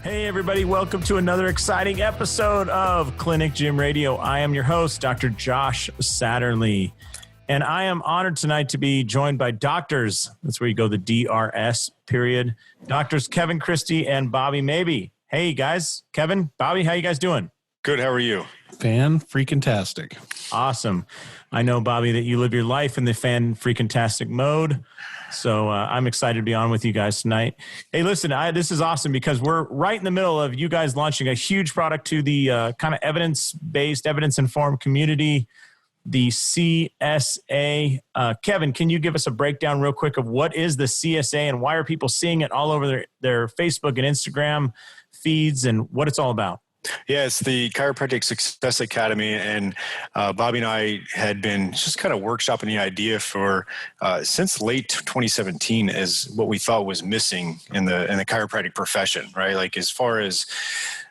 Hey everybody, welcome to another exciting episode of Clinic Gym Radio. I am your host, Dr. Josh Satterley, and I am honored tonight to be joined by doctors. That's where you go, the DRS period. Doctors Kevin Christie and Bobby Maybee. Hey guys, Kevin, Bobby, how you guys doing? Good, how are you? Fan-freaking-tastic. Awesome. I know, Bobby, that you live your life in the fan-freaking-tastic mode. So I'm excited to be on with you guys tonight. Hey, listen, this is awesome because we're right in the middle of you guys launching a huge product to the kind of evidence-based, evidence-informed community, the CSA. Kevin, can you give us a breakdown real quick of what is the CSA and why are people seeing it all over their Facebook and Instagram feeds and what it's all about? Yeah, it's the Chiropractic Success Academy, and Bobby and I had been just kind of workshopping the idea for since late 2017 as what we thought was missing in the chiropractic profession, right? Like as far as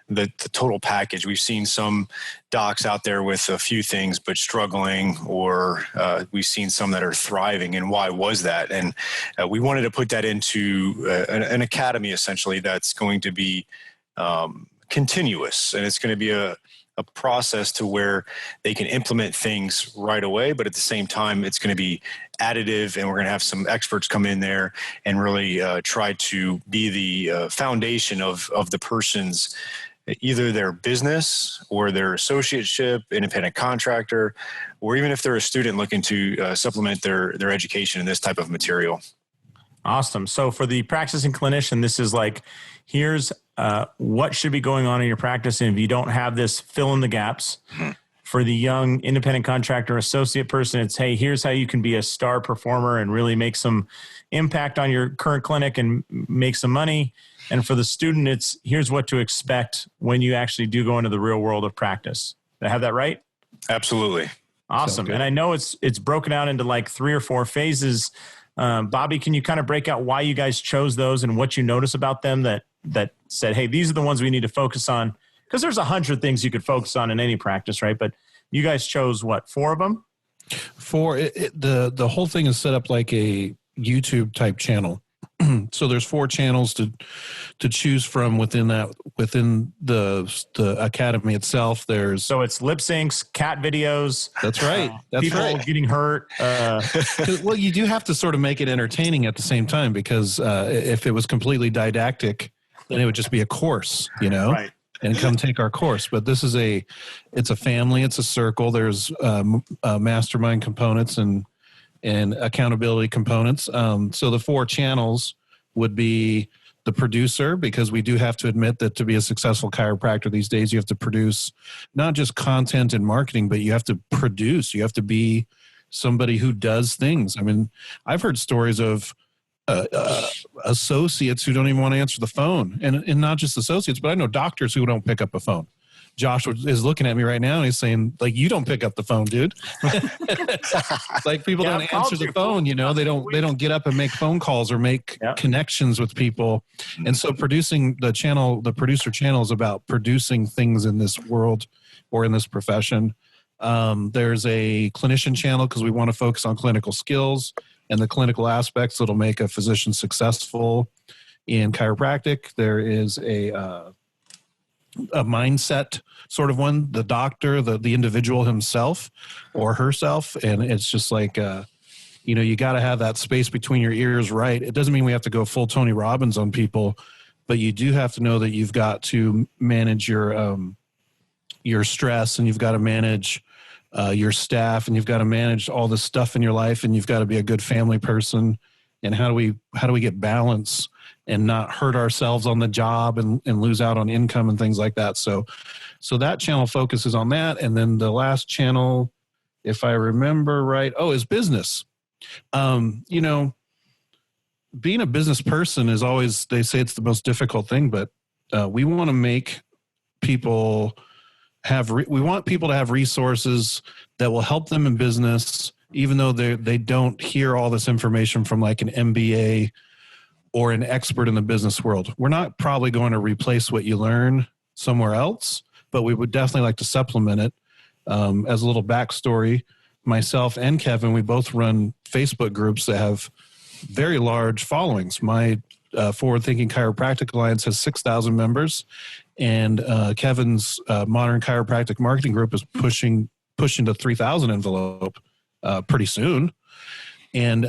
the total package, we've seen some docs out there with a few things but struggling, or we've seen some that are thriving. And why was that? And we wanted to put that into an academy essentially that's going to be continuous, and it's going to be a process to where they can implement things right away, but at the same time it's going to be additive, and we're going to have some experts come in there and really try to be the foundation of the person's either their business or their associateship, independent contractor, or even if they're a student looking to supplement their education in this type of material. Awesome. So for the practicing clinician, this is like, here's what should be going on in your practice. And if you don't have this, fill in the gaps. Mm-hmm. For the young independent contractor associate person, it's, hey, here's how you can be a star performer and really make some impact on your current clinic and make some money. And for the student, it's, here's what to expect when you actually do go into the real world of practice. Did I have that right? Absolutely. Awesome. And I know it's broken out into like 3 or 4 phases. Bobby, can you kind of break out why you guys chose those and what you notice about them that said, hey, these are the ones we need to focus on? Because there's 100 things you could focus on in any practice, right? But you guys chose what, 4 of them? 4. The whole thing is set up like a YouTube type channel. So there's 4 channels to choose from within the academy itself. So it's lip syncs, cat videos. That's right. That's people right. Getting hurt. Well, you do have to sort of make it entertaining at the same time, because if it was completely didactic, then it would just be a course, Right. And come take our course. But this is it's a family, it's a circle. There's mastermind components and accountability components. So the 4 channels would be the producer, because we do have to admit that to be a successful chiropractor these days, you have to produce not just content and marketing, but you have to produce. You have to be somebody who does things. I mean, I've heard stories of associates who don't even want to answer the phone, and not just associates, but I know doctors who don't pick up a phone. Josh is looking at me right now and he's saying, like, you don't pick up the phone, dude. Like, people don't answer the phone, they don't get up and make phone calls or make connections with people. And so producing the producer channel is about producing things in this world or in this profession. There's a clinician channel because we want to focus on clinical skills and the clinical aspects that'll make a physician successful in chiropractic. There is a mindset sort of one, the doctor, the individual himself or herself. And it's just like, you got to have that space between your ears, right? It doesn't mean we have to go full Tony Robbins on people, but you do have to know that you've got to manage your stress, and you've got to manage your staff, and you've got to manage all the stuff in your life, and you've got to be a good family person. And how do we get balance and not hurt ourselves on the job and lose out on income and things like that. So that channel focuses on that. And then the last channel, if I remember right, is business. Being a business person is always, they say it's the most difficult thing, but we want to make people we want people to have resources that will help them in business, even though they don't hear all this information from like an MBA or an expert in the business world. We're not probably going to replace what you learn somewhere else, but we would definitely like to supplement it. As a little backstory, myself and Kevin, we both run Facebook groups that have very large followings. My Forward Thinking Chiropractic Alliance has 6,000 members, and Kevin's Modern Chiropractic Marketing Group is pushing the 3,000 envelope pretty soon. And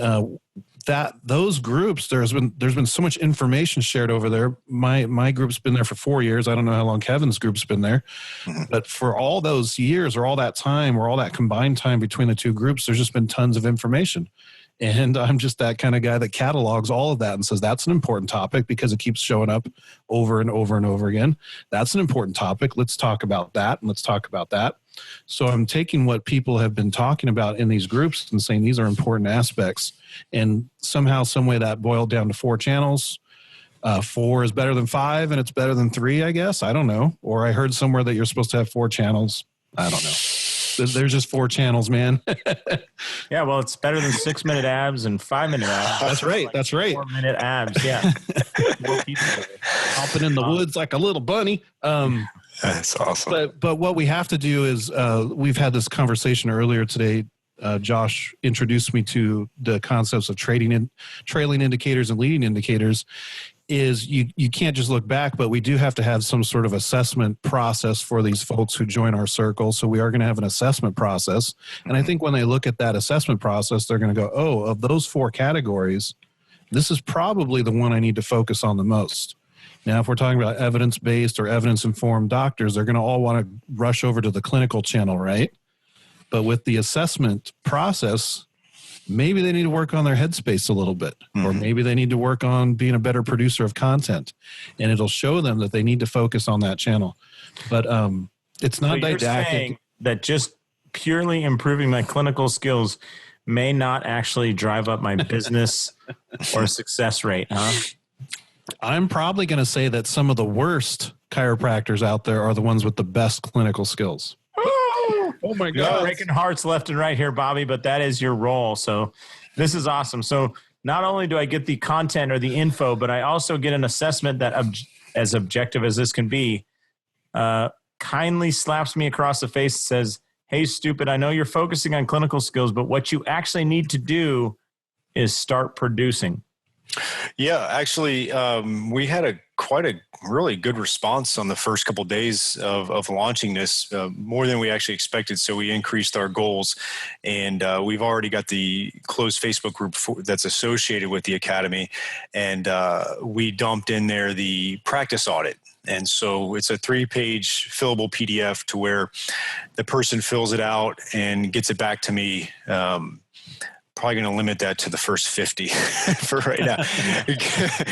those groups, there's been so much information shared over there. My group's been there for 4 years. I don't know how long Kevin's group's been there, but for all those years or all that time or all that combined time between the two groups, there's just been tons of information. And I'm just that kind of guy that catalogs all of that and says, that's an important topic because it keeps showing up over and over and over again. That's an important topic. Let's talk about that. And let's talk about that. So I'm taking what people have been talking about in these groups and saying these are important aspects. And somehow, some way that boiled down to 4 channels. 4 is better than 5 and it's better than 3, I guess. I don't know. Or I heard somewhere that you're supposed to have 4 channels. I don't know. There's just 4 channels, man. Yeah, well, it's better than 6-minute abs and 5-minute abs. That's right. Like that's right. 4-minute abs. Yeah. Hopping in the woods like a little bunny. That's awesome. But what we have to do is we've had this conversation earlier today. Josh introduced me to the concepts of trailing indicators and leading indicators. Is you can't just look back, but we do have to have some sort of assessment process for these folks who join our circle. So we are going to have an assessment process. And I think when they look at that assessment process, they're going to go, oh, of those 4 categories, this is probably the one I need to focus on the most. Now, if we're talking about evidence-based or evidence-informed doctors, they're going to all want to rush over to the clinical channel, right? But with the assessment process, maybe they need to work on their headspace a little bit, or maybe they need to work on being a better producer of content, and it'll show them that they need to focus on that channel. But it's not didactic. You're saying that just purely improving my clinical skills may not actually drive up my business or success rate, huh? I'm probably going to say that some of the worst chiropractors out there are the ones with the best clinical skills. Oh my God. Breaking hearts left and right here, Bobby, but that is your role. So this is awesome. So not only do I get the content or the info, but I also get an assessment that as objective as this can be, kindly slaps me across the face and says, hey, stupid, I know you're focusing on clinical skills, but what you actually need to do is start producing. Yeah, actually, we had quite a really good response on the first couple of days of launching this, more than we actually expected. So we increased our goals, and we've already got the closed Facebook group that's associated with the Academy, and we dumped in there the practice audit. And so it's a 3-page fillable PDF to where the person fills it out and gets it back to me. Probably going to limit that to the first 50 for right now, because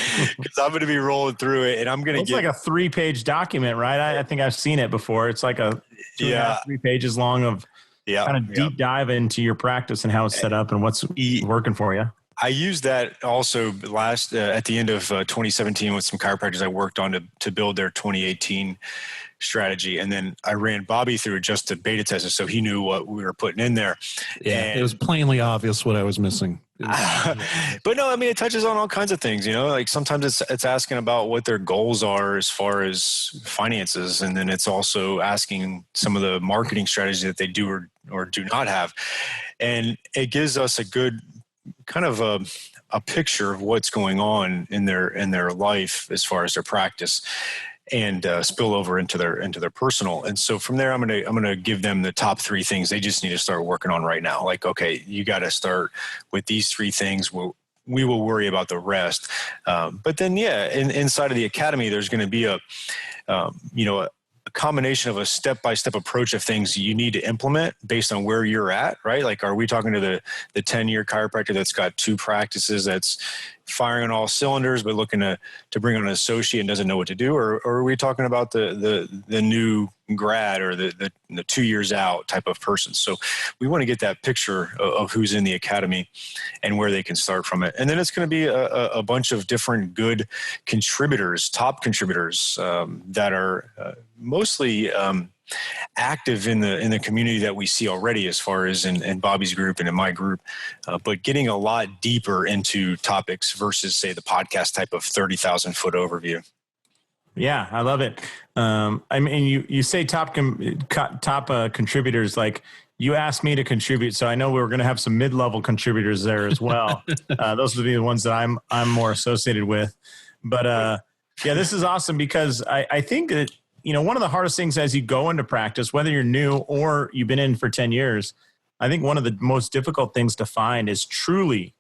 I'm going to be rolling through it, and I'm going to get like a 3-page document, right? I think I've seen it before. It's like a 3 pages long of kind of deep dive into your practice and how it's set up and what's working for you. I used that also at the end of 2017 with some chiropractors I worked on to build their 2018 strategy. And then I ran Bobby through it just to beta test it so he knew what we were putting in there. Yeah, and it was plainly obvious what I was missing. But no, I mean, it touches on all kinds of things, like sometimes it's asking about what their goals are as far as finances. And then it's also asking some of the marketing strategies that they do or do not have. And it gives us a good kind of a picture of what's going on in their life as far as their practice, and spill over into their personal. And so from there, I'm gonna give them the top 3 things they just need to start working on right now. Like, okay, you got to start with these 3 things. We will worry about the rest. But then, inside of the Academy, there's going to be a combination of a step-by-step approach of things you need to implement based on where you're at, right? Like, are we talking to the 10-year chiropractor that's got 2 practices, that's firing on all cylinders, but looking to bring on an associate and doesn't know what to do? Or are we talking about the new grad or the 2 years out type of person? So we want to get that picture of who's in the Academy and where they can start from it. And then it's going to be a bunch of different good contributors, top contributors that are mostly active in the community that we see already, as far as in Bobby's group and in my group, but getting a lot deeper into topics versus, say, the podcast type of 30,000 foot overview. Yeah, I love it. I mean, you say top contributors, like you asked me to contribute, so I know we're going to have some mid-level contributors there as well. Those would be the ones that I'm more associated with. But yeah, this is awesome because I think that, you know, one of the hardest things as you go into practice, whether you're new or you've been in for 10 years, I think one of the most difficult things to find is truly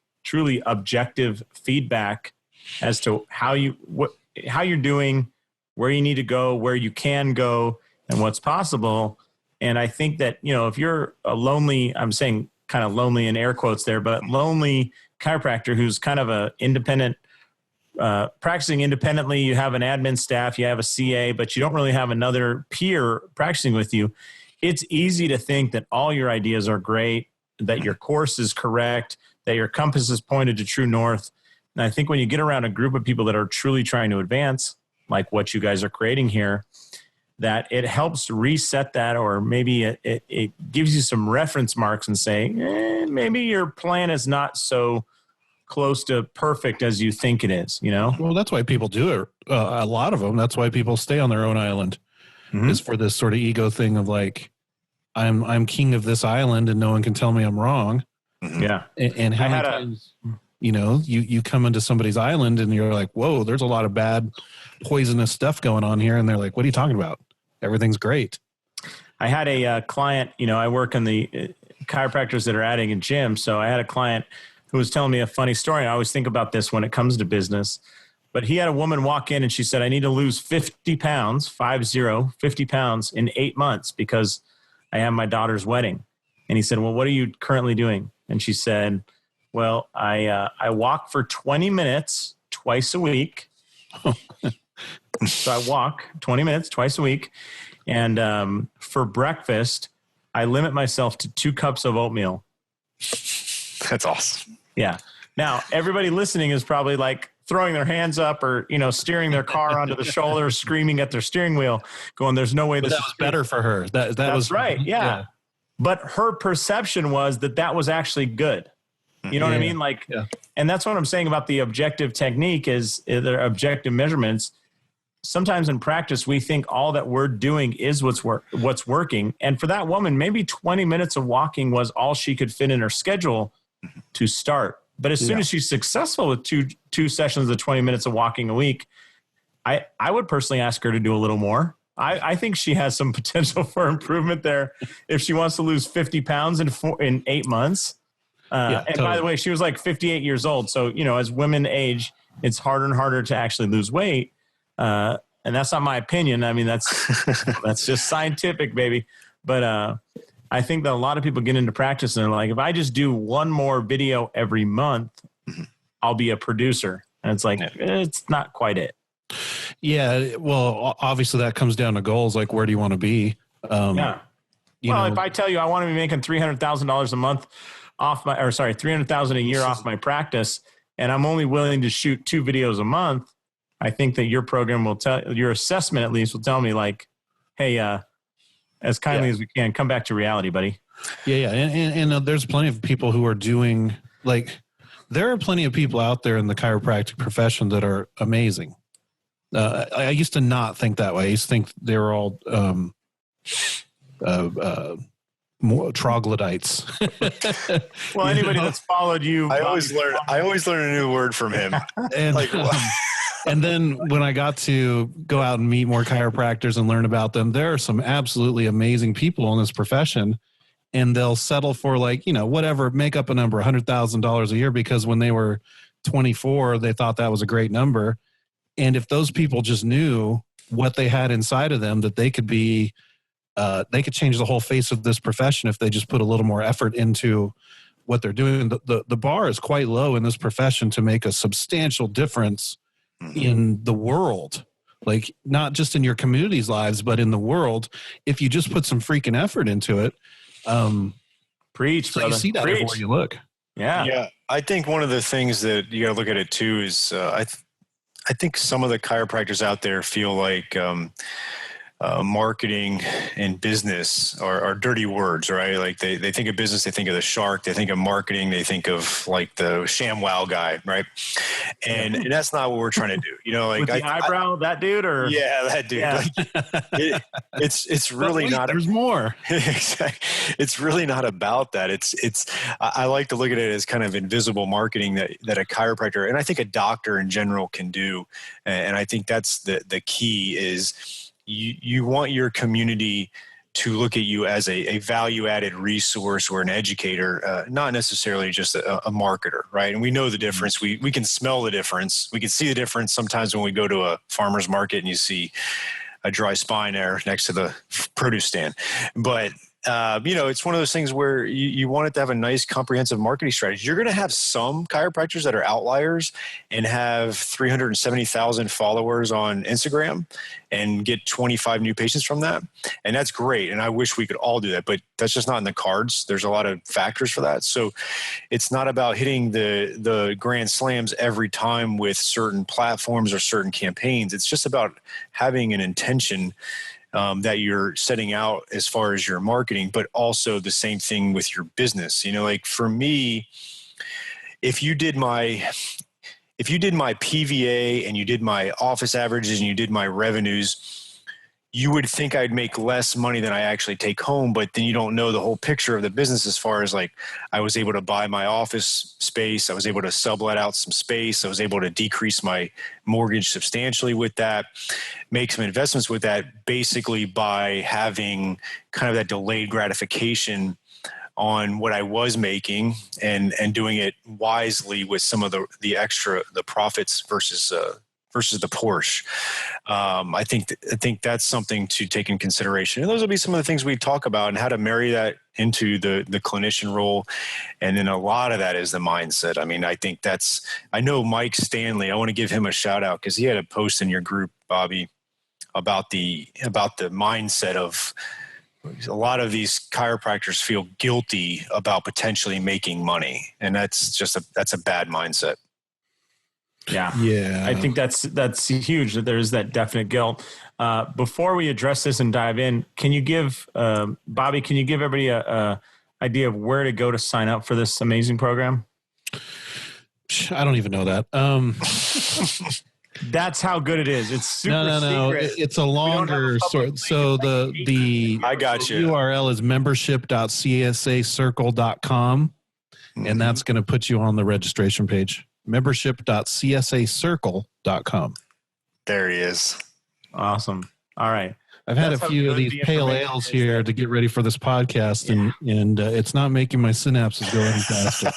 objective feedback as to how you're doing, where you need to go, where you can go, and what's possible. And I think that, you know, if you're a lonely, I'm saying kind of lonely in air quotes there, but lonely chiropractor who's kind of a independent, practicing independently, you have an admin staff, you have a CA, but you don't really have another peer practicing with you. It's easy to think that all your ideas are great, that your course is correct, that your compass is pointed to true north. And I think when you get around a group of people that are truly trying to advance, like what you guys are creating here, that it helps reset that, or maybe it gives you some reference marks and say, maybe your plan is not so close to perfect as you think it is, you know? Well, that's why people do it. A lot of them. That's why people stay on their own island, is for this sort of ego thing of like, I'm king of this island and no one can tell me I'm wrong. Yeah. And how many times, you know, you come into somebody's island and you're like, whoa, there's a lot of bad, poisonous stuff going on here. And they're like, what are you talking about? Everything's great. I had a client, you know, I work in the chiropractors that are adding a gym. So I had a client who was telling me a funny story. I always think about this when it comes to business, but he had a woman walk in and she said, I need to lose 50 pounds, 50 pounds in 8 months because I have my daughter's wedding. And he said, well, what are you currently doing? And she said, well, I walk for 20 minutes twice a week. So I walk 20 minutes twice a week. And for breakfast, I limit myself to 2 cups of oatmeal. That's awesome. Yeah. Now, everybody listening is probably like throwing their hands up or, you know, steering their car onto the shoulder, screaming at their steering wheel, going, there's no way this was better for her. That was right. Yeah. But her perception was that was actually good. You know what I mean? Like, and that's what I'm saying about the objective technique is their objective measurements. Sometimes in practice, we think all that we're doing is what's working. And for that woman, maybe 20 minutes of walking was all she could fit in her schedule to start. But as soon as she's successful with two sessions of 20 minutes of walking a week, I would personally ask her to do a little more. I think she has some potential for improvement there if she wants to lose 50 pounds in 8 months. By the way, she was like 58 years old. So, you know, as women age, it's harder and harder to actually lose weight. And that's not my opinion. I mean, that's just scientific, baby. But I think that a lot of people get into practice and they're like, if I just do one more video every month, I'll be a producer. And it's like, it's not quite it. Yeah. Well, obviously that comes down to goals. Like, where do you want to be? Well, if I tell you I want to be making $300,000 a month $300,000 a year off my practice, and I'm only willing to shoot 2 videos a month, I think that your program will your assessment at least will tell me like, hey, as kindly as we can, come back to reality, buddy. Yeah. And there's plenty of people who are doing, like, there are plenty of people out there in the chiropractic profession that are amazing. I used to not think that way. I used to think they were all more troglodytes. Well, anybody that's followed you, I always learn a new word from him. And, and then when I got to go out and meet more chiropractors and learn about them, there are some absolutely amazing people in this profession, and they'll settle for, like, you know, whatever, make up a number, $100,000 a year, because when they were 24, they thought that was a great number. And if those people just knew what they had inside of them, that they could be, they could change the whole face of this profession if they just put a little more effort into what they're doing. The bar is quite low in this profession to make a substantial difference in the world, like not just in your community's lives, but in the world. If you just put some freaking effort into it, preach, so you see that everywhere you look. Yeah. I think one of the things that you got to look at it too is I think some of the chiropractors out there feel like marketing and business are dirty words, right? Like they think of business, they think of the shark, they think of marketing, they think of like the ShamWow guy, right? And that's not what we're trying to do. You know, like with the eyebrow, that dude, or yeah, that dude. Yeah. Like, it's really wait, not. There's more. It's really not about that. I like to look at it as kind of invisible marketing that a chiropractor and I think a doctor in general can do. And I think that's the key is you want your community to look at you as a value-added resource or an educator, not necessarily just a marketer, right? And we know the difference. We can smell the difference. We can see the difference sometimes when we go to a farmer's market and you see a dry spine there next to the produce stand. But it's one of those things where you want it to have a nice comprehensive marketing strategy. You're going to have some chiropractors that are outliers and have 370,000 followers on Instagram and get 25 new patients from that. And that's great. And I wish we could all do that, but that's just not in the cards. There's a lot of factors for that. So it's not about hitting the grand slams every time with certain platforms or certain campaigns. It's just about having an intention that you're setting out as far as your marketing, but also the same thing with your business. You know, like for me, if you did my PVA and you did my office averages and you did my revenues, you would think I'd make less money than I actually take home, but then you don't know the whole picture of the business as far as like I was able to buy my office space. I was able to sublet out some space. I was able to decrease my mortgage substantially with that, make some investments with that, basically by having kind of that delayed gratification on what I was making and doing it wisely with some of the profits versus the Porsche. I think that's something to take in consideration. And those will be some of the things we talk about and how to marry that into the clinician role. And then a lot of that is the mindset. I mean, I know Mike Stanley, I want to give him a shout out because he had a post in your group, Bobby, about the mindset of a lot of these chiropractors feel guilty about potentially making money. And that's a bad mindset. Yeah. I think that's huge that there's that definite guilt. Before we address this and dive in, can you give Bobby, can you give everybody a idea of where to go to sign up for this amazing program? I don't even know that. That's how good it is. It's super secret. It's a longer sort. So the I got you. URL is membership.csacircle.com, and that's going to put you on the registration page. membership.csacircle.com. There he is. Awesome. All right. I've had a few of these pale ales here to get ready for this podcast, and it's not making my synapses go any faster.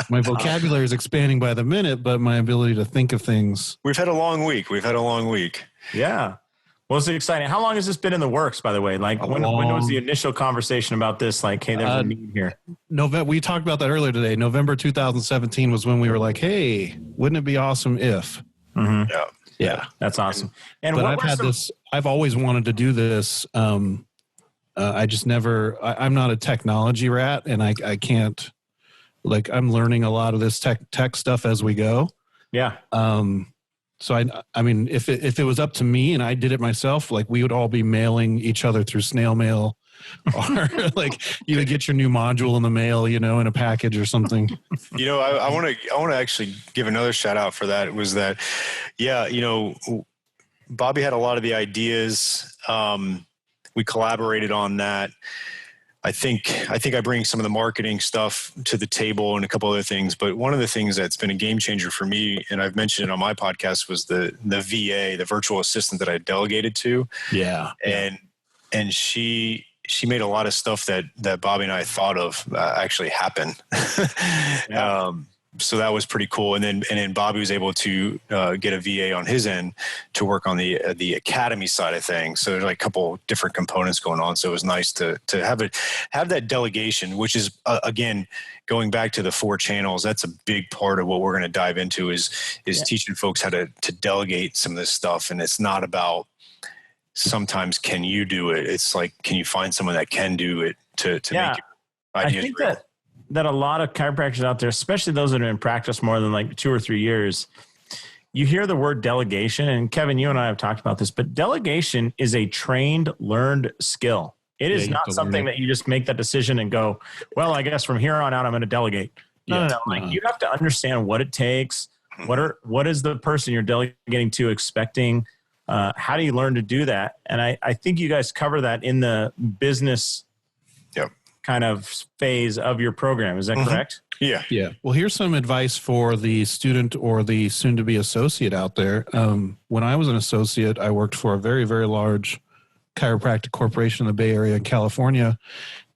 My vocabulary is expanding by the minute, but my ability to think of things. We've had a long week. Yeah. Well, it's exciting. How long has this been in the works, by the way? Like when was the initial conversation about this? Like, hey, there's a need here. We talked about that earlier today. November 2017 was when we were like, hey, wouldn't it be awesome if? Mm-hmm. Yeah. That's awesome. I've always wanted to do this. I just never, I'm not a technology rat, and I can't, like, I'm learning a lot of this tech stuff as we go. Yeah. So I mean, if it was up to me and I did it myself, like we would all be mailing each other through snail mail, or like you would get your new module in the mail, in a package or something. I want to actually give another shout out for that. Was that, Bobby had a lot of the ideas. We collaborated on that. I think I bring some of the marketing stuff to the table and a couple other things, but one of the things that's been a game changer for me, and I've mentioned it on my podcast, was the VA, the virtual assistant that I delegated to. Yeah. And she made a lot of stuff that Bobby and I thought of actually happen. So that was pretty cool. And then Bobby was able to get a VA on his end to work on the academy side of things. So there's like a couple different components going on. So it was nice to have that delegation, which is again, going back to the 4 channels. That's a big part of what we're going to dive into is teaching folks how to delegate some of this stuff. And it's not about sometimes can you do it? It's like, can you find someone that can do it to make your ideas real? That a lot of chiropractors out there, especially those that are in practice more than like 2 or 3 years, you hear the word delegation, and Kevin, you and I have talked about this, but delegation is a trained, learned skill. It is not something that you just make that decision and go, well, I guess from here on out, I'm going to delegate. No. Like, you have to understand what it takes. What is the person you're delegating to expecting? How do you learn to do that? And I think you guys cover that in the business kind of phase of your program. Is that correct? Yeah. Yeah. Well, here's some advice for the student or the soon-to-be associate out there. When I was an associate, I worked for a very, very large chiropractic corporation in the Bay Area in California.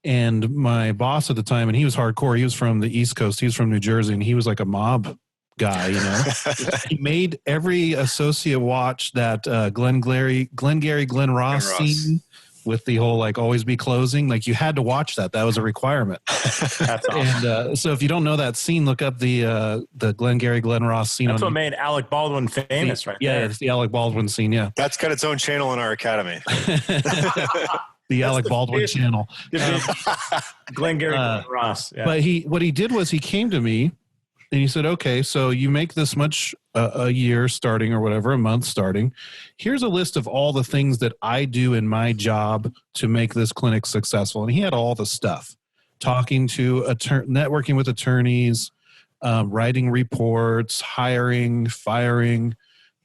And my boss at the time, and he was hardcore. He was from the East Coast. He was from New Jersey, and he was like a mob guy, you know. He made every associate watch that Glenn Ross scene with the whole like always be closing. Like, you had to watch that. That was a requirement. That's awesome. And so if you don't know that scene, look up the Glenn Ross scene. That's what made Alec Baldwin famous, right? Yeah, it's the Alec Baldwin scene. Yeah, that's got its own channel in our academy. The Alec Baldwin channel. Glenn Ross. Yeah. But what he did was he came to me and he said, okay, so you make this much a year starting or whatever, a month starting. Here's a list of all the things that I do in my job to make this clinic successful. And he had all the stuff, talking to networking with attorneys, writing reports, hiring, firing,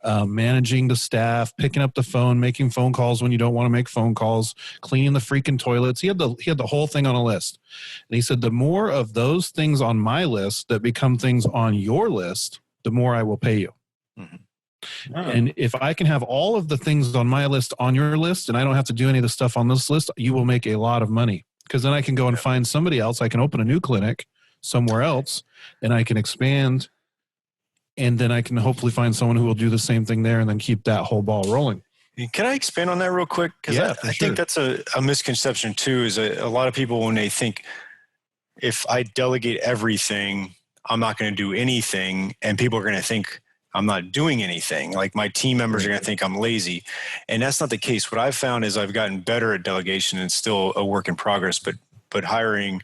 managing the staff, picking up the phone, making phone calls when you don't want to make phone calls, cleaning the freaking toilets. He had the whole thing on a list. And he said, the more of those things on my list that become things on your list, the more I will pay you. Mm-hmm. Oh. And if I can have all of the things on my list on your list, and I don't have to do any of the stuff on this list, you will make a lot of money. Because then I can go and find somebody else. I can open a new clinic somewhere else, and I can expand. And then I can hopefully find someone who will do the same thing there and then keep that whole ball rolling. Can I expand on that real quick? Because I think that's a misconception too, is a lot of people, when they think, if I delegate everything, I'm not going to do anything. And people are going to think I'm not doing anything. Like, my team members are going to think I'm lazy. And that's not the case. What I've found is I've gotten better at delegation, and still a work in progress, but hiring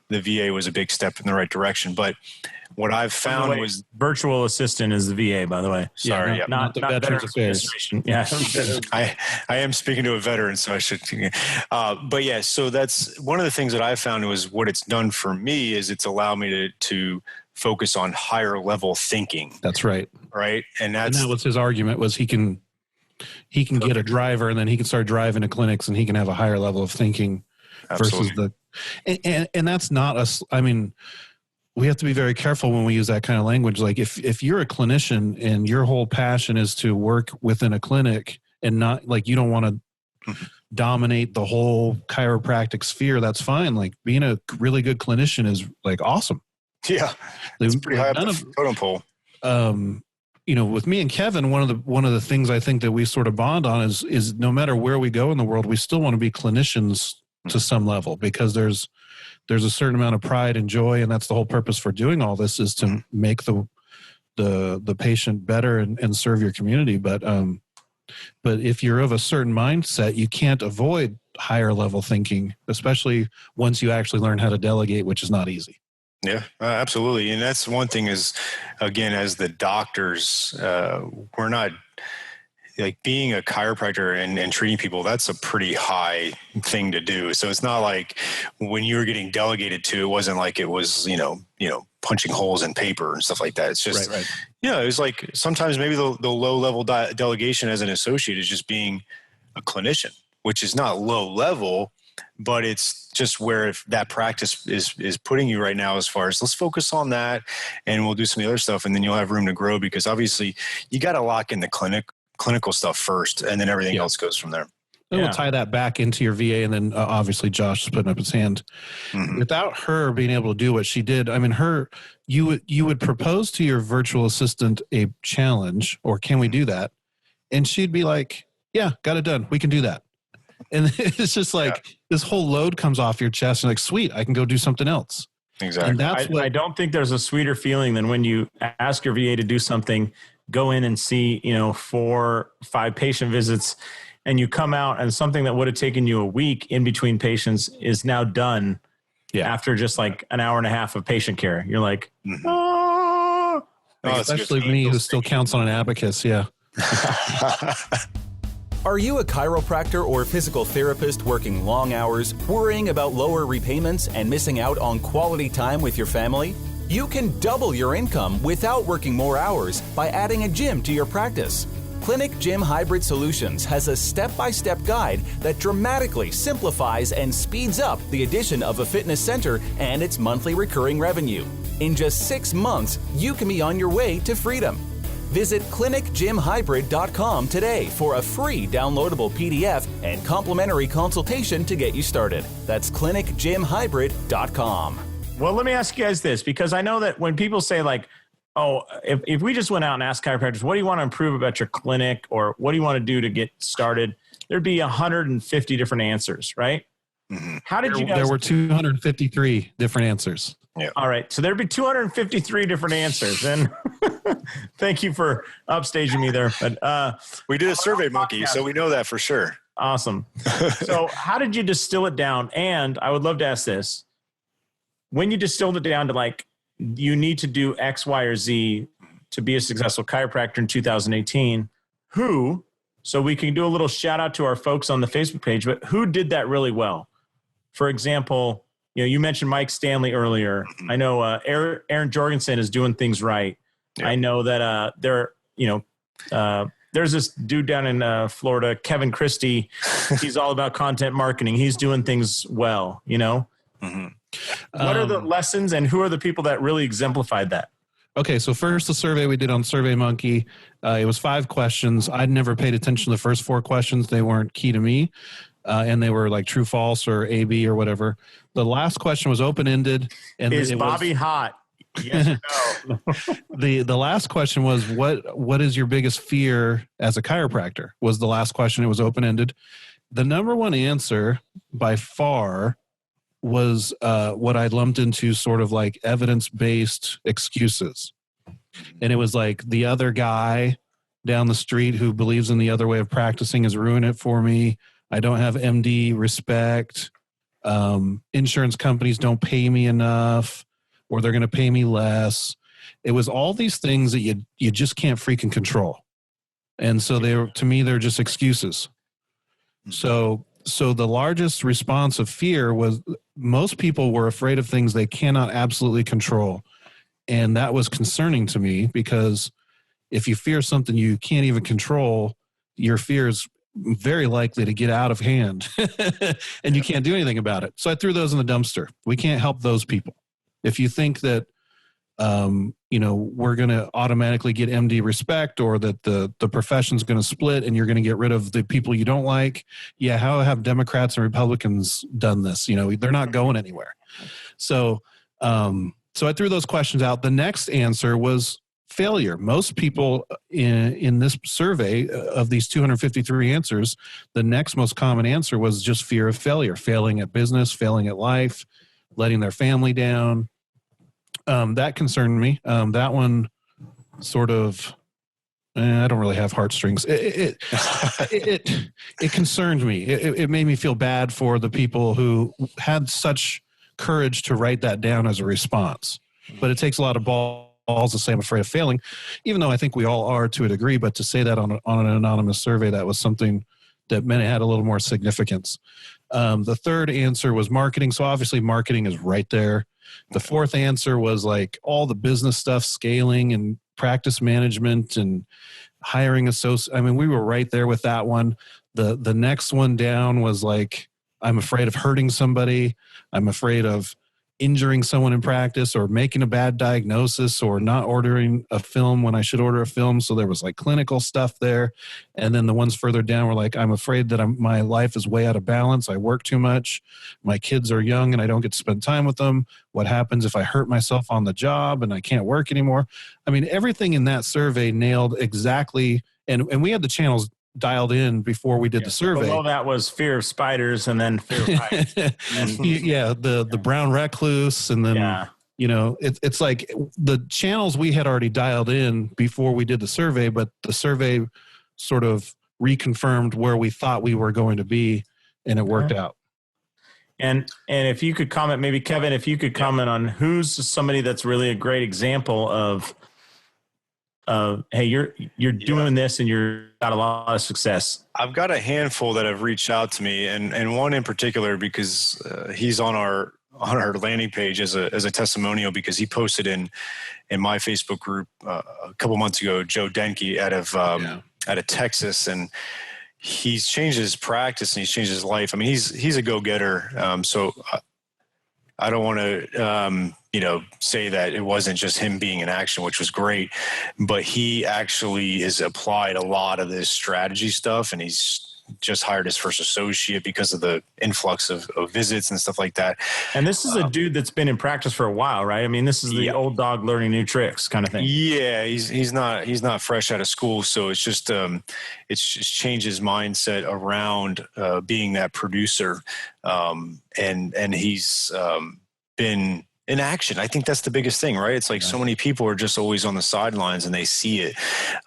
the VA was a big step in the right direction. But what I've found was virtual assistant is the VA, by the way. Sorry. Yeah, not the Veterans Affairs. Yeah. I am speaking to a veteran, so I should. But yeah, so that's one of the things that I found was what it's done for me is it's allowed me to focus on higher level thinking. That's right. Right. And that was his argument, was he can get a driver, and then he can start driving to clinics, and he can have a higher level of thinking. Absolutely. Versus and that's not us. I mean, we have to be very careful when we use that kind of language. Like, if you're a clinician and your whole passion is to work within a clinic and not, like, you don't want to dominate the whole chiropractic sphere, that's fine. Like, being a really good clinician is like awesome. Yeah. It's pretty high up the totem pole. You know, with me and Kevin, one of the things I think that we sort of bond on is no matter where we go in the world, we still want to be clinicians to some level, because there's a certain amount of pride and joy, and that's the whole purpose for doing all this, is to make the patient better and serve your community. But if you're of a certain mindset, you can't avoid higher level thinking, especially once you actually learn how to delegate, which is not easy. Yeah, absolutely. And that's one thing is, again, as the doctors, we're not, like, being a chiropractor and treating people, that's a pretty high thing to do. So it's not like when you were getting delegated to, it wasn't like it was, you know, punching holes in paper and stuff like that. It's just, right. It was like sometimes maybe the low level delegation as an associate is just being a clinician, which is not low level, but it's just where if that practice is putting you right now, as far as let's focus on that and we'll do some of the other stuff, and then you'll have room to grow, because obviously you got to lock in the clinical stuff first, and then everything else goes from there. And we'll tie that back into your VA, and then obviously Josh is putting up his hand. Mm-hmm. Without her being able to do what she did, I mean, you would propose to your virtual assistant a challenge, or can we do that? And she'd be like, yeah, got it done. We can do that. And it's just like this whole load comes off your chest, and like, sweet, I can go do something else. Exactly. And that's I don't think there's a sweeter feeling than when you ask your VA to do something, go in and see, 4, 5 patient visits, and you come out and something that would have taken you a week in between patients is now done after just like an hour and a half of patient care. You're like, Oh, that's Especially good. me, who still counts on an abacus. Yeah. Are you a chiropractor or physical therapist working long hours, worrying about lower repayments and missing out on quality time with your family? You can double your income without working more hours by adding a gym to your practice. Clinic Gym Hybrid Solutions has a step-by-step guide that dramatically simplifies and speeds up the addition of a fitness center and its monthly recurring revenue. In just 6 months, you can be on your way to freedom. Visit clinicgymhybrid.com today for a free downloadable PDF and complimentary consultation to get you started. That's clinicgymhybrid.com. Well, let me ask you guys this, because I know that when people say like, oh, if we just went out and asked chiropractors, what do you want to improve about your clinic, or what do you want to do to get started? There'd be 150 different answers, right? Mm-hmm. How did you guys? There were 253 different answers. Yeah. All right. So there'd be 253 different answers. And thank you for upstaging me there. But We did a survey monkey, so we know that for sure. awesome. So how did you distill it down? And I would love to ask this. When you distilled it down to like, you need to do X, Y, or Z to be a successful chiropractor in 2018, who, so we can do a little shout out to our folks on the Facebook page, but who did that really well? For example, you mentioned Mike Stanley earlier. I know Aaron Jorgensen is doing things right. Yeah. I know that there's this dude down in Florida, Kevin Christie. He's all about content marketing. He's doing things well, Mm-hmm. What are the lessons, and who are the people that really exemplified that? Okay, so first the survey we did on SurveyMonkey, it was 5 questions. I'd never paid attention to the first 4 questions. They weren't key to me, and they were like true, false, or A/B or whatever. The last question was open-ended. And is Bobby hot? Yes or no? The last question was, what is your biggest fear as a chiropractor? Was the last question. It was open-ended. The number one answer by far was what I lumped into sort of like evidence-based excuses. And it was like, the other guy down the street who believes in the other way of practicing has ruined it for me. I don't have MD respect. Insurance companies don't pay me enough, or they're going to pay me less. It was all these things that you just can't freaking control. And so to me, they're just excuses. So the largest response of fear was most people were afraid of things they cannot absolutely control. And that was concerning to me, because if you fear something you can't even control, your fear is very likely to get out of hand and you can't do anything about it. So I threw those in the dumpster. We can't help those people. If you think that, we're going to automatically get MD respect, or that the profession's going to split and you're going to get rid of the people you don't like. Yeah. How have Democrats and Republicans done this? They're not going anywhere. So I threw those questions out. The next answer was failure. Most people in this survey of these 253 answers, the next most common answer was just fear of failure, failing at business, failing at life, letting their family down. That concerned me. That one sort of, I don't really have heartstrings. It concerned me. It made me feel bad for the people who had such courage to write that down as a response. But it takes a lot of balls to say I'm afraid of failing, even though I think we all are to a degree. But to say that on an anonymous survey, that was something that meant it had a little more significance. The third answer was marketing. So obviously marketing is right there. The fourth answer was like all the business stuff, scaling and practice management and hiring associates. I mean, we were right there with that one. The next one down was like, I'm afraid of hurting somebody. I'm afraid of injuring someone in practice, or making a bad diagnosis, or not ordering a film when I should order a film. So there was like clinical stuff there. And then the ones further down were like, I'm afraid that my life is way out of balance. I work too much. My kids are young and I don't get to spend time with them. What happens if I hurt myself on the job and I can't work anymore? I mean, everything in that survey nailed exactly. And we had the channels dialed in before we did the survey. Well, that was fear of spiders, and then fear of heights. The brown recluse, and then it's like the channels we had already dialed in before we did the survey, but the survey sort of reconfirmed where we thought we were going to be, and it worked out. And if you could comment, maybe Kevin, if you could comment on who's somebody that's really a great example of of, hey, you're doing this and you're got a lot of success? I've got a handful that have reached out to me, and one in particular because he's on our landing page as a testimonial, because he posted in my Facebook group a couple months ago, Joe Denke out of Texas, and he's changed his practice and he's changed his life. I mean, he's a go-getter. So I don't want to, say that it wasn't just him being in action, which was great, but he actually has applied a lot of this strategy stuff, and he's just hired his first associate because of the influx of visits and stuff like that. And this is a dude that's been in practice for a while, right? I mean, this is the old dog learning new tricks kind of thing. Yeah, he's not fresh out of school, so it's just changed his mindset around being that producer, and he's been in action. I think that's the biggest thing, right? It's like so many people are just always on the sidelines and they see it.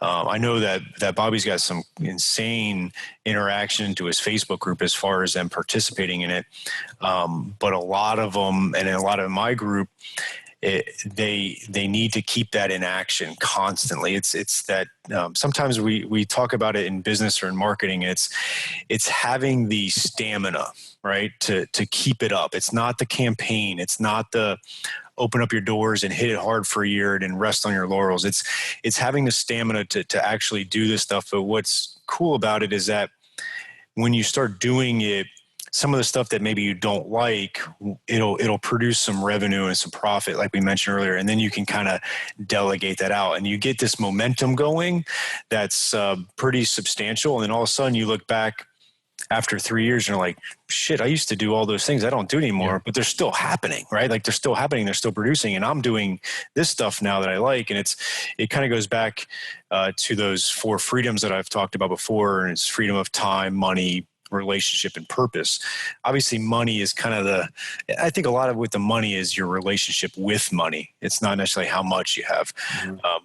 I know that Bobby's got some insane interaction to his Facebook group as far as them participating in it. But a lot of them, and a lot of my group, they need to keep that in action constantly. It's that sometimes we talk about it in business or in marketing. It's having the stamina, right, to keep it up. It's not the campaign. It's not the open up your doors and hit it hard for a year and then rest on your laurels. It's having the stamina to actually do this stuff. But what's cool about it is that when you start doing it, some of the stuff that maybe you don't like, it'll produce some revenue and some profit, like we mentioned earlier, and then you can kind of delegate that out, and you get this momentum going that's pretty substantial. And then all of a sudden, you look back after 3 years, and you're like, "Shit, I used to do all those things I don't do anymore, but they're still happening, right? Like they're still happening, they're still producing, and I'm doing this stuff now that I like." And it kind of goes back to those 4 freedoms that I've talked about before, and it's freedom of time, money, relationship, and purpose. Obviously, money is kind of I think a lot of with the money is your relationship with money. It's not necessarily how much you have,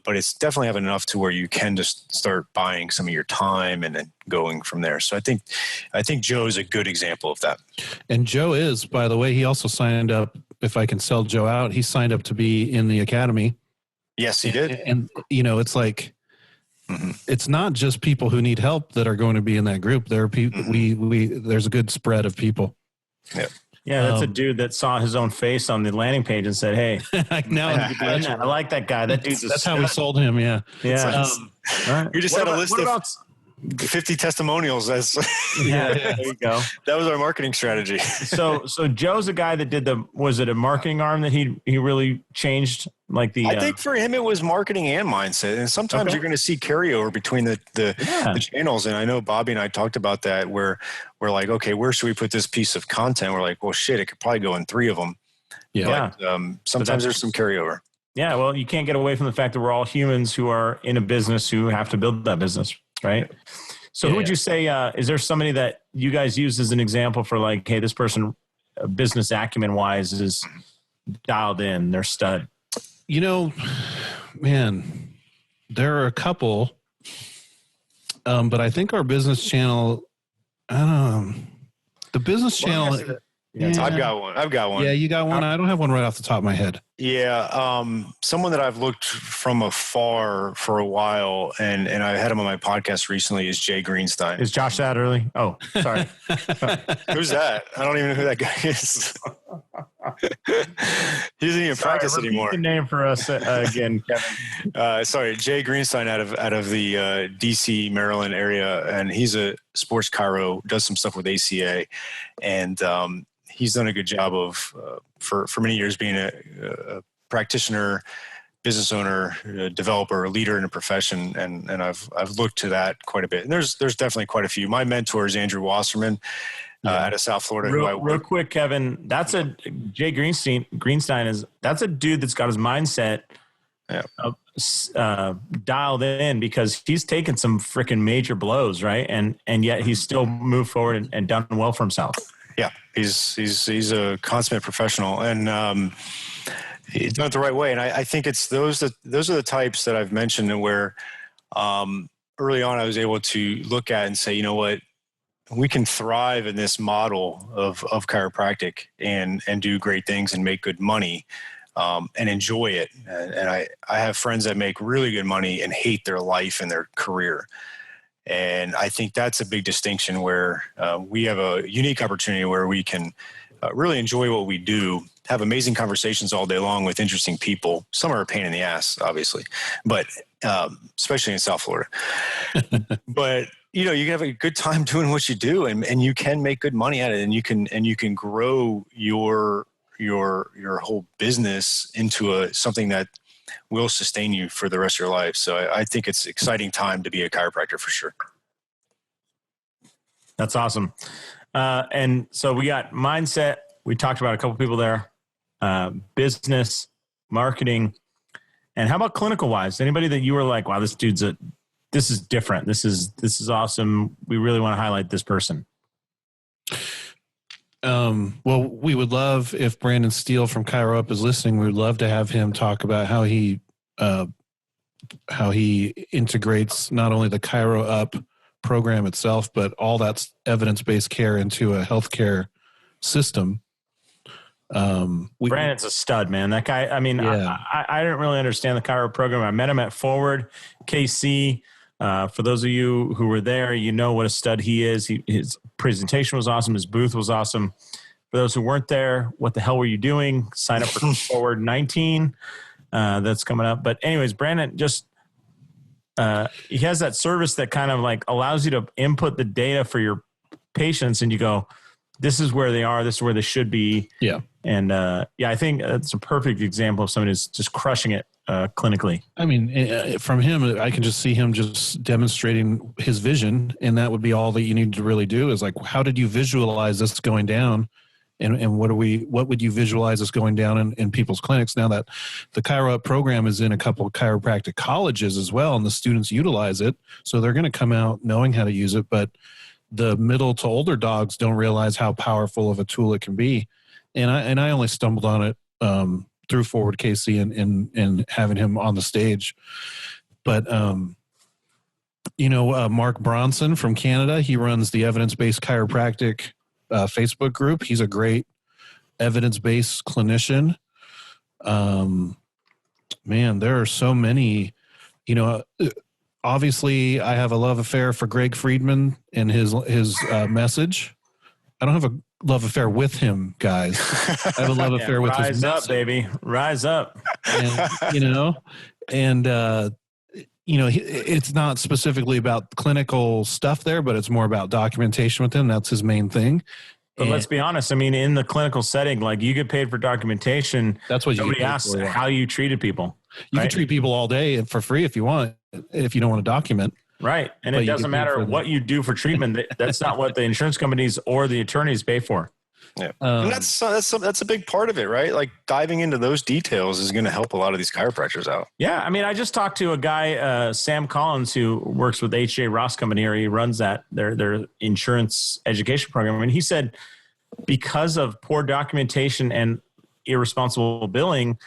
but it's definitely having enough to where you can just start buying some of your time and then going from there. So I think Joe is a good example of that. And Joe is, by the way, he also signed up, if I can sell Joe out, he signed up to be in the academy. Yes, he did. And it's like, it's not just people who need help that are going to be in that group. There are people, there's a good spread of people. Yeah, that's a dude that saw his own face on the landing page and said, "Hey, I like that guy. That dude's that's how we sold him." Yeah. Yeah. Right. You just had a list of 50 testimonials. There you go. That was our marketing strategy. So Joe's a guy that was it a marketing arm that he really changed? Like I think for him it was marketing and mindset, and sometimes you're going to see carryover between the channels. And I know Bobby and I talked about that, where we're like, okay, where should we put this piece of content? We're like, well, shit, it could probably go in 3 of them. Yeah. But, sometimes there's some carryover. Yeah. Well, you can't get away from the fact that we're all humans who are in a business who have to build that business, right? So who would you say, is there somebody that you guys use as an example for like, hey, this person business acumen wise is dialed in, they're stud? Man, there are a couple, but I think our business channel, the business channel. I've got one. Yeah, you got one. I don't have one right off the top of my head. Yeah. Someone that I've looked from afar for a while, and I had him on my podcast recently, is Jay Greenstein. Is Josh that early? Oh, sorry. Who's that? I don't even know who that guy is. He doesn't even practice anymore. The name for us again, Kevin. Sorry, Jay Greenstein out of the DC, Maryland area, and he's a sports chiro, does some stuff with ACA, and he's done a good job of for many years being a practitioner, business owner, developer, leader in a profession, and I've looked to that quite a bit. And there's definitely quite a few. My mentor is Andrew Wasserman. Out of South Florida. Real quick, Kevin, that's Jay Greenstein that's a dude that's got his mindset dialed in, because he's taken some freaking major blows, right? And yet he's still moved forward and done well for himself. Yeah, he's a consummate professional, and he's done it the right way. And I think it's those are the types that I've mentioned, where early on I was able to look at and say, you know what, we can thrive in this model of chiropractic and do great things and make good money. and enjoy it. And I have friends that make really good money and hate their life and their career. And I think that's a big distinction where we have a unique opportunity where we can really enjoy what we do, have amazing conversations all day long with interesting people. Some are a pain in the ass, obviously, but especially in South Florida. But you can have a good time doing what you do, and you can make good money at it, and you can grow your whole business into something that will sustain you for the rest of your life. So I think it's an exciting time to be a chiropractor for sure. That's awesome. And so we got mindset. We talked about a couple people there, business, marketing, and how about clinical wise? Anybody that you were like, wow, this is different. This is awesome. We really want to highlight this person. Well, we would love, if Brandon Steele from Chiro Up is listening, we would love to have him talk about how he integrates not only the Chiro Up program itself, but all that's evidence-based care into a healthcare system. Brandon's a stud, man. That guy, I mean, yeah. I didn't really understand the Chiro program. I met him at Forward KC. For those of you who were there, you know what a stud he is. His presentation was awesome. His booth was awesome. For those who weren't there, what the hell were you doing? Sign up for Forward 19. That's coming up. But anyways, Brandon just, he has that service that kind of like allows you to input the data for your patients, and you go, this is where they are. This is where they should be. Yeah. And I think it's a perfect example of somebody who's just crushing it clinically. I mean, from him, I can just see him just demonstrating his vision, and that would be all that you need to really do is like, how did you visualize this going down? And what would you visualize this going down in people's clinics? Now that the Chiro Up program is in a couple of chiropractic colleges as well, and the students utilize it, so they're going to come out knowing how to use it, but the middle to older dogs don't realize how powerful of a tool it can be. And I only stumbled on it through Forward KC and having him on the stage. But, Mark Bronson from Canada, he runs the Evidence-Based Chiropractic Facebook group. He's a great evidence-based clinician. Man, there are so many, obviously I have a love affair for Greg Friedman and his message. I don't have a love affair with him, guys. I have a love affair with his message. Rise up, baby. Rise up. And, it's not specifically about clinical stuff there, but it's more about documentation with him. That's his main thing. But let's be honest. I mean, in the clinical setting, like you get paid for documentation. That's what nobody asks how you treated people. You can treat people all day for free if you want, if you don't want to document. Right. And it doesn't matter what you do for treatment. That's not what the insurance companies or the attorneys pay for. Yeah. And that's a big part of it, right? Like diving into those details is going to help a lot of these chiropractors out. Yeah. I mean, I just talked to a guy, Sam Collins, who works with H.J. Ross Company, or he runs their insurance education program. And he said, because of poor documentation and irresponsible billing,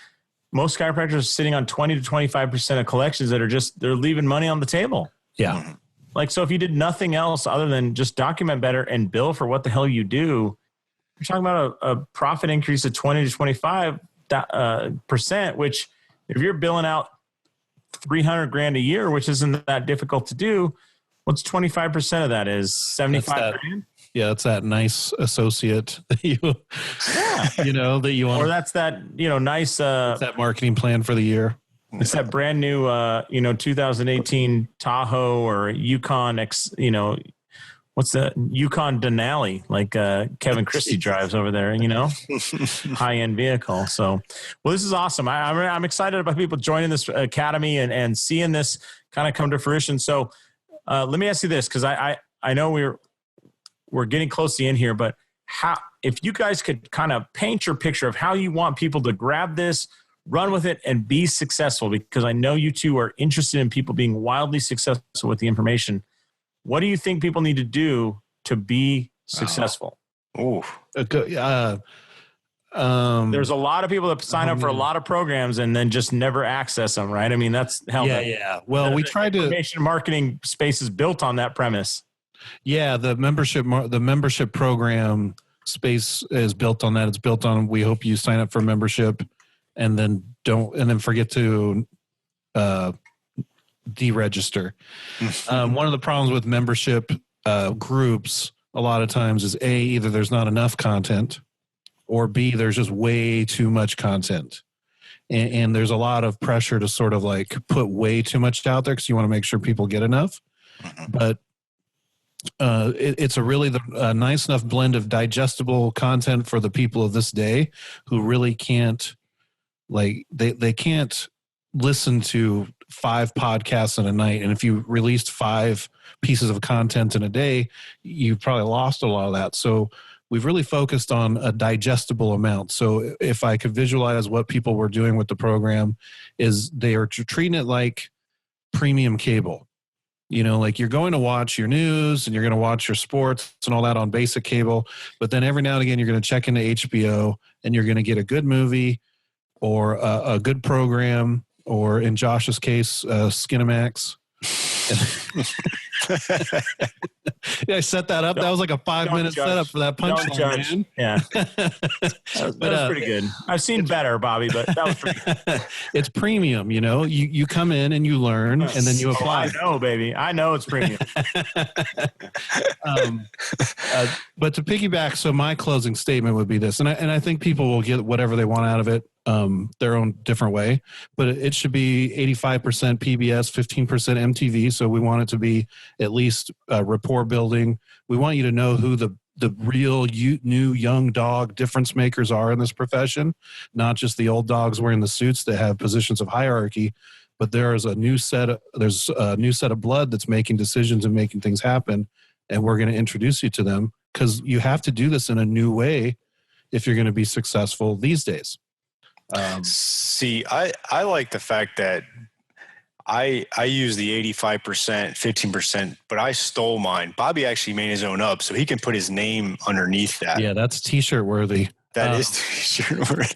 most chiropractors are sitting on 20 to 25% of collections that are they're leaving money on the table. Yeah. Like, so if you did nothing else other than just document better and bill for what the hell you do, you're talking about a profit increase of 20 to 25%, which if you're billing out $300,000 a year, which isn't that difficult to do, what's 25% of that is $75,000? Yeah. That's that nice associate that you want. Or that's that, nice, that marketing plan for the year. It's that brand new, 2018 Tahoe or Yukon what's the Yukon Denali, like Kevin Christie drives over there, high-end vehicle. So, well, this is awesome. I'm excited about people joining this academy and seeing this kind of come to fruition. So let me ask you this, because I know we're getting close to the end here, but if you guys could kind of paint your picture of how you want people to grab this, run with it, and be successful, because I know you two are interested in people being wildly successful with the information. What do you think people need to do to be successful? There's a lot of people that sign up for a lot of programs and then just never access them, right? I mean, that's how Well, we tried to. Information marketing space is built on that premise. Yeah, the membership program space is built on that. It's built on, we hope you sign up for membership and then forget to deregister. One of the problems with membership groups a lot of times is A, either there's not enough content, or B, there's just way too much content. And there's a lot of pressure to sort of like put way too much out there because you want to make sure people get enough. But it's a really nice enough blend of digestible content for the people of this day who really can't, like, they can't listen to 5 podcasts in a night. And if you released 5 pieces of content in a day, you probably lost a lot of that. So we've really focused on a digestible amount. So if I could visualize what people were doing with the program, is they are treating it like premium cable. You know, like you're going to watch your news and you're going to watch your sports and all that on basic cable. But then every now and again, you're going to check into HBO and you're going to get a good movie or a good program, or in Josh's case, Skinamax. Yeah, I set that up. That was like a 5-minute setup for that punchline. Yeah, that was pretty good. I've seen better, Bobby, but that was pretty good. It's premium, you know. You come in and you learn, and then you apply. I know, baby. I know it's premium. But to piggyback, so my closing statement would be this, and I think people will get whatever they want out of it, their own different way. But it should be 85% PBS, 15% MTV. So we want it to be at least rapport building. We want you to know who the real new young dog difference makers are in this profession, not just the old dogs wearing the suits that have positions of hierarchy. But there's a new set of blood that's making decisions and making things happen, and we're going to introduce you to them, because you have to do this in a new way if you're going to be successful these days. See, I like the fact that I use the 85%, 15%, but I stole mine. Bobby actually made his own up, so he can put his name underneath that. Yeah, that's t-shirt worthy. That is t-shirt worthy.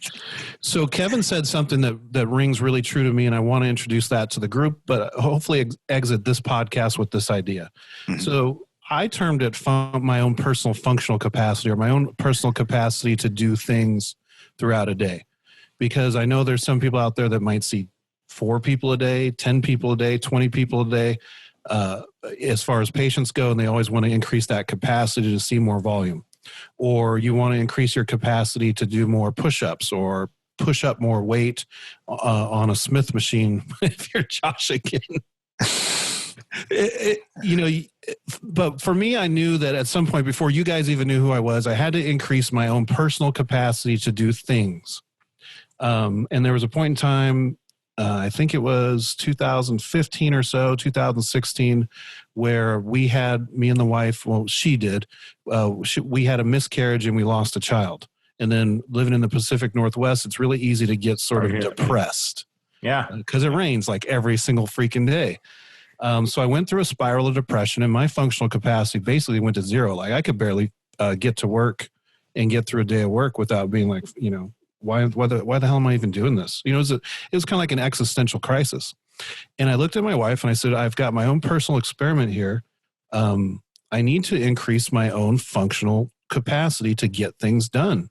So Kevin said something that rings really true to me, and I want to introduce that to the group, but hopefully exit this podcast with this idea. Mm-hmm. So I termed it my own personal functional capacity, or my own personal capacity to do things throughout a day. Because I know there's some people out there that might see 4 people a day, 10 people a day, 20 people a day, as far as patients go, and they always want to increase that capacity to see more volume. Or you want to increase your capacity to do more push-ups, or push up more weight on a Smith machine, if you're Josh again. But for me, I knew that at some point, before you guys even knew who I was, I had to increase my own personal capacity to do things. And there was a point in time, I think it was 2015 or so, 2016, where we had, me and the wife, well, she did, we had a miscarriage and we lost a child. And then living in the Pacific Northwest, it's really easy to get sort of depressed. Yeah. Because it rains like every single freaking day. So I went through a spiral of depression, and my functional capacity basically went to 0. Like I could barely get to work and get through a day of work without being like, you know, why the hell am I even doing this? You know, it was kind of like an existential crisis. And I looked at my wife and I said, I've got my own personal experiment here. I need to increase my own functional capacity to get things done.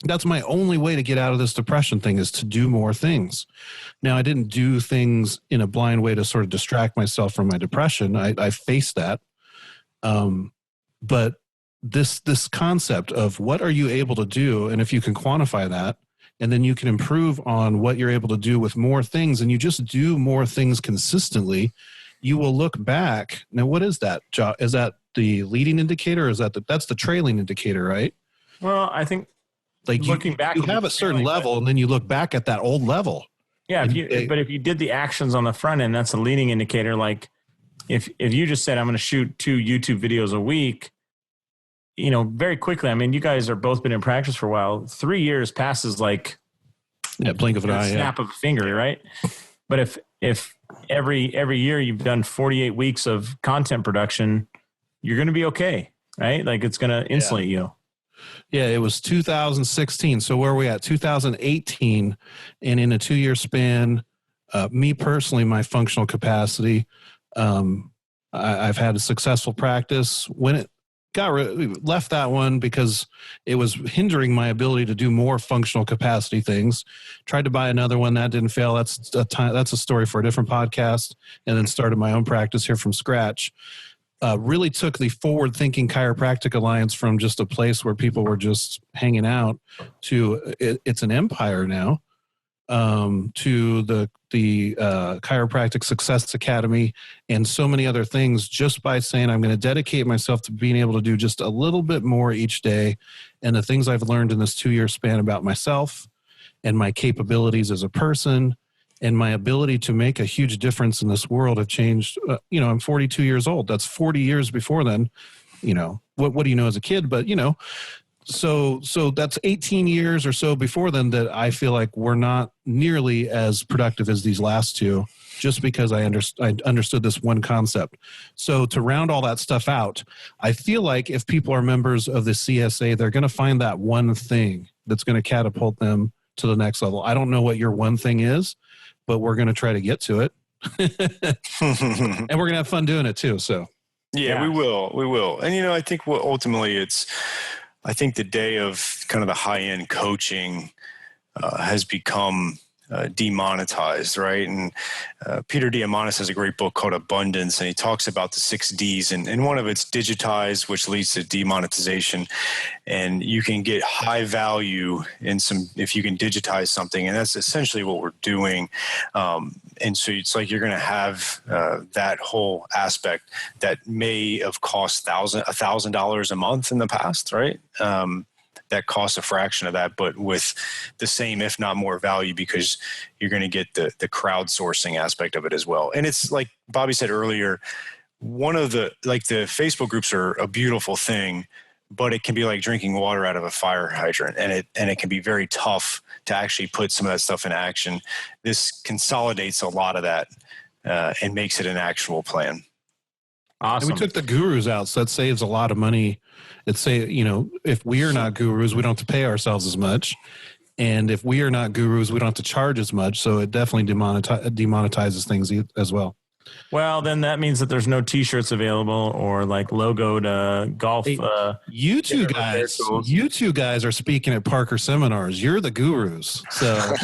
That's my only way to get out of this depression thing, is to do more things. Now, I didn't do things in a blind way to sort of distract myself from my depression. I faced that. But this concept of what are you able to do, and if you can quantify that, and then you can improve on what you're able to do with more things, and you just do more things consistently, you will look back. Now, what is that? Is that the leading indicator, or is that's the trailing indicator, right? Well, I think like looking back, you have a certain level, and then you look back at that old level. Yeah, but if you did the actions on the front end, that's a leading indicator. Like if you just said, I'm going to shoot 2 YouTube videos a week, you know, very quickly. I mean, you guys are both been in practice for a while. 3 years passes like blink of an eye, snap of a finger, right? But if every year you've done 48 weeks of content production, you're going to be okay, right? Like it's going to insulate you. Yeah, it was 2016. So where are we at? 2018, and in a 2-year span, me personally, my functional capacity, I've had a successful practice. left that one because it was hindering my ability to do more functional capacity things. Tried to buy another one, that didn't fail. That's a story for a different podcast. And then started my own practice here from scratch. Really took the Forward Thinking Chiropractic Alliance from just a place where people were just hanging out to it's an empire now. To the Chiropractic Success Academy and so many other things, just by saying I'm going to dedicate myself to being able to do just a little bit more each day. And the things I've learned in this 2-year span about myself and my capabilities as a person and my ability to make a huge difference in this world have changed. I'm 42 years old. That's 40 years before then. What do you know as a kid? But, so that's 18 years or so before then that I feel like we're not nearly as productive as these last two, just because I understood this one concept. So to round all that stuff out, I feel like if people are members of the CSA, they're going to find that one thing that's going to catapult them to the next level. I don't know what your one thing is, but we're going to try to get to it. And we're going to have fun doing it too. So yeah, we will. And, I think ultimately I think the day of kind of the high-end coaching has become demonetized, right? And Peter Diamandis has a great book called Abundance, and he talks about the 6 Ds, and one of it's digitize, which leads to demonetization. And you can get high value if you can digitize something, and that's essentially what we're doing. And so it's like you're going to have that whole aspect that may have cost $1,000 a month in the past, right? That costs a fraction of that, but with the same, if not more value, because you're going to get the crowdsourcing aspect of it as well. And it's like Bobby said earlier, one of the Facebook groups are a beautiful thing, but it can be like drinking water out of a fire hydrant, and it can be very tough to actually put some of that stuff in action. This consolidates a lot of that and makes it an actual plan. Awesome. And we took the gurus out, so that saves a lot of money. If we are not gurus, we don't have to pay ourselves as much. And if we are not gurus, we don't have to charge as much. So it definitely demonetizes things as well. Well, then that means that there's no T-shirts available or like logoed golf. Hey, you two guys are speaking at Parker seminars. You're the gurus. So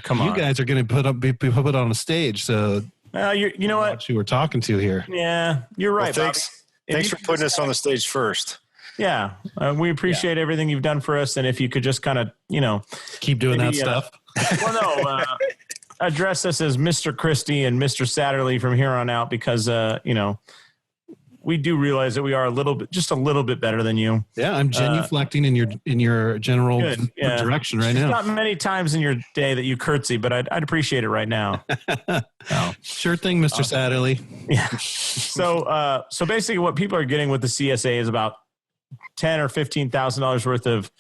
come on. You guys are going to be put on a stage. So you know what you were talking to here. Yeah, you're right. Well, thanks for putting us on the stage first. Yeah, we appreciate everything you've done for us. And if you could just kind of, keep doing that stuff. Address us as Mr. Christie and Mr. Satterley from here on out, because, we do realize that we are just a little bit better than you. Yeah, I'm genuflecting in your general direction right now. Not many times in your day that you curtsy, but I'd appreciate it right now. Sure thing, Mr. Satterley. Yeah. So basically, what people are getting with the CSA is about $10,000 or $15,000 worth of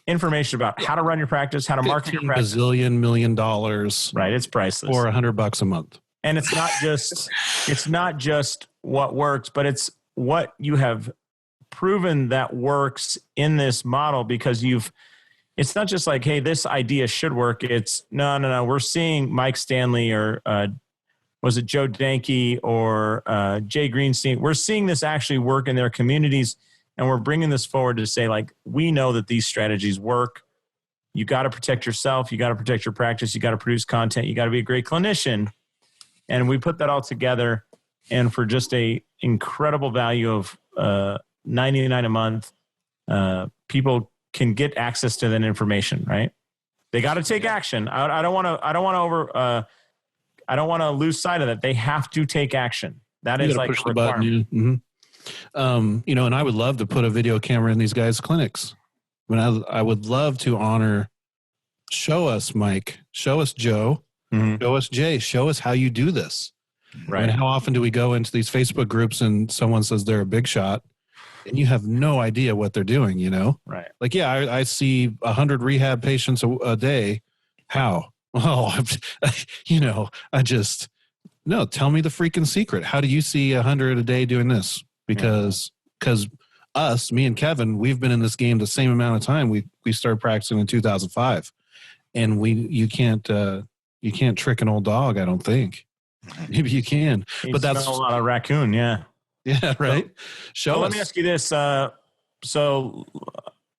information about how to run your practice, how to market your practice. $1 million. Right, it's priceless. For $100 a month. And it's not just what works, but it's what you have proven that works in this model, because it's not just like, hey, this idea should work. It's no. We're seeing Mike Stanley or was it Joe Danke or Jay Greenstein? We're seeing this actually work in their communities, and we're bringing this forward to say, like, we know that these strategies work. You got to protect yourself. You got to protect your practice. You got to produce content. You got to be a great clinician. And we put that all together, and for just a incredible value of $99 a month, people can get access to that information. Right? They got to take action. I don't want to lose sight of that. They have to take action. That is like push the button. Mm-hmm. And I would love to put a video camera in these guys' clinics. I would love to show us Mike, show us Joe. Mm-hmm. Show us Jay. Show us how you do this. Right. And how often do we go into these Facebook groups and someone says they're a big shot, and you have no idea what they're doing, Right. Like, yeah, I see 100 rehab patients a day. How? Oh, no, tell me the freaking secret. How do you see 100 a day doing this? Because me and Kevin, we've been in this game the same amount of time. We started practicing in 2005, and you can't trick an old dog, I don't think. Maybe you can, but that's a lot of raccoon. Yeah. Yeah, right. Show us. Let me ask you this. So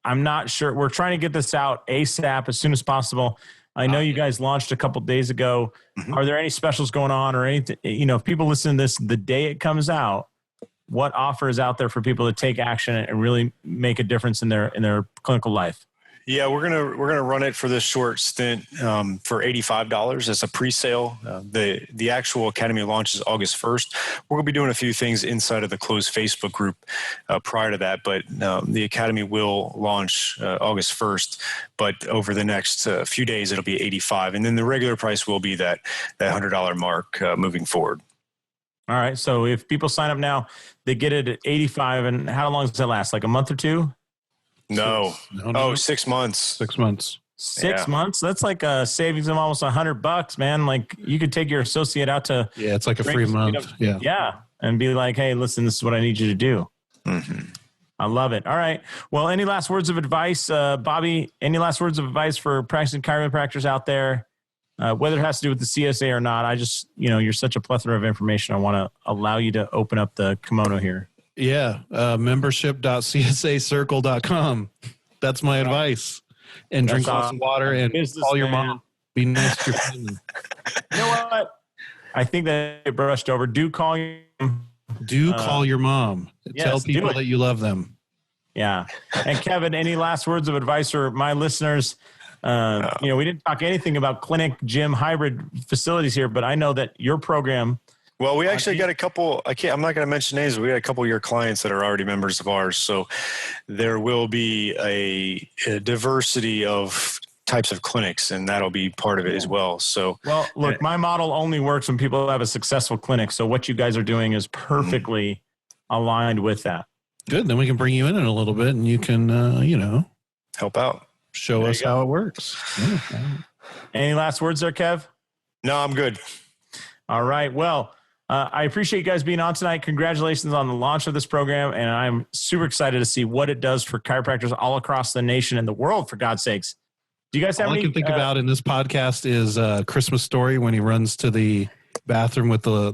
I'm not sure. We're trying to get this out ASAP as soon as possible. I know you guys launched a couple days ago. Mm-hmm. Are there any specials going on or anything? If people listen to this the day it comes out, what offer is out there for people to take action and really make a difference in their clinical life? Yeah, we're gonna run it for this short stint for $85 as a pre-sale. The actual Academy launch is August 1st. We're gonna be doing a few things inside of the closed Facebook group prior to that, but the Academy will launch August 1st. But over the next few days, it'll be $85, and then the regular price will be that $100 mark moving forward. All right. So if people sign up now, they get it at $85, and how long does that last? Like a month or two? No. No. 6 months. 6 months. 6 months? That's like a savings of almost $100, man. Like you could take your associate out to It's like a free month. Yeah. And be like, hey, listen, this is what I need you to do. Mm-hmm. I love it. All right. Well, any last words of advice, Bobby? Any last words of advice for practicing chiropractors out there? Whether it has to do with the CSA or not, I just, you're such a plethora of information. I want to allow you to open up the kimono here. Yeah. Membership.csacircle.com. That's my advice. And drink lots of water and call your mom. Be nice to your family. You know what? I think that it brushed over. Do call your mom. Call your mom. Yes, tell people that you love them. Yeah. And Kevin, any last words of advice for my listeners? We didn't talk anything about clinic, gym, hybrid facilities here, but I know that your program. Well, we actually got a couple. I'm not going to mention names. But we got a couple of your clients that are already members of ours. So there will be a diversity of types of clinics, and that'll be part of it as well. So, well, look, my model only works when people have a successful clinic. So what you guys are doing is perfectly aligned with that. Good. Then we can bring you in a little bit, and you can, help out. Show us how it works. Yeah. Any last words there, Kev? No, I'm good. All right. Well, I appreciate you guys being on tonight. Congratulations on the launch of this program. And I'm super excited to see what it does for chiropractors all across the nation and the world, for God's sakes. Do you guys have all any? I can think about in this podcast is Christmas Story when he runs to the bathroom with the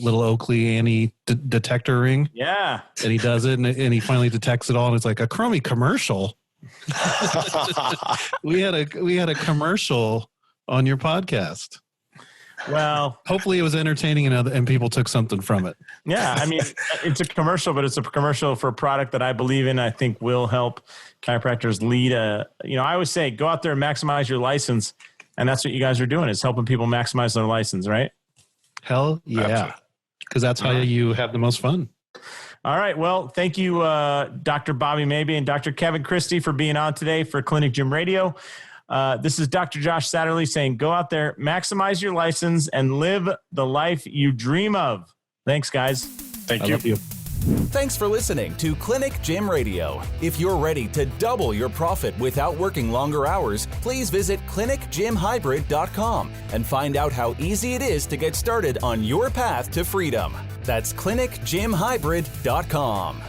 little Oakley Annie detector ring. Yeah. And he does it, and he finally detects it all. And it's like a crummy commercial. we had a commercial on your podcast. Well, hopefully it was entertaining and people took something from it. Yeah. I mean, it's a commercial, but it's a commercial for a product that I believe in. I think will help chiropractors lead I always say, go out there and maximize your license. And that's what you guys are doing, is helping people maximize their license, right? Hell yeah. Because that's how you have the most fun. All right. Well, thank you, Dr. Bobby Maybee and Dr. Kevin Christie, for being on today for Clinic Gym Radio. This is Dr. Josh Satterley saying, go out there, maximize your license, and live the life you dream of. Thanks, guys. Thank you. Love you. Thanks for listening to Clinic Gym Radio. If you're ready to double your profit without working longer hours, please visit clinicgymhybrid.com and find out how easy it is to get started on your path to freedom. That's clinicgymhybrid.com.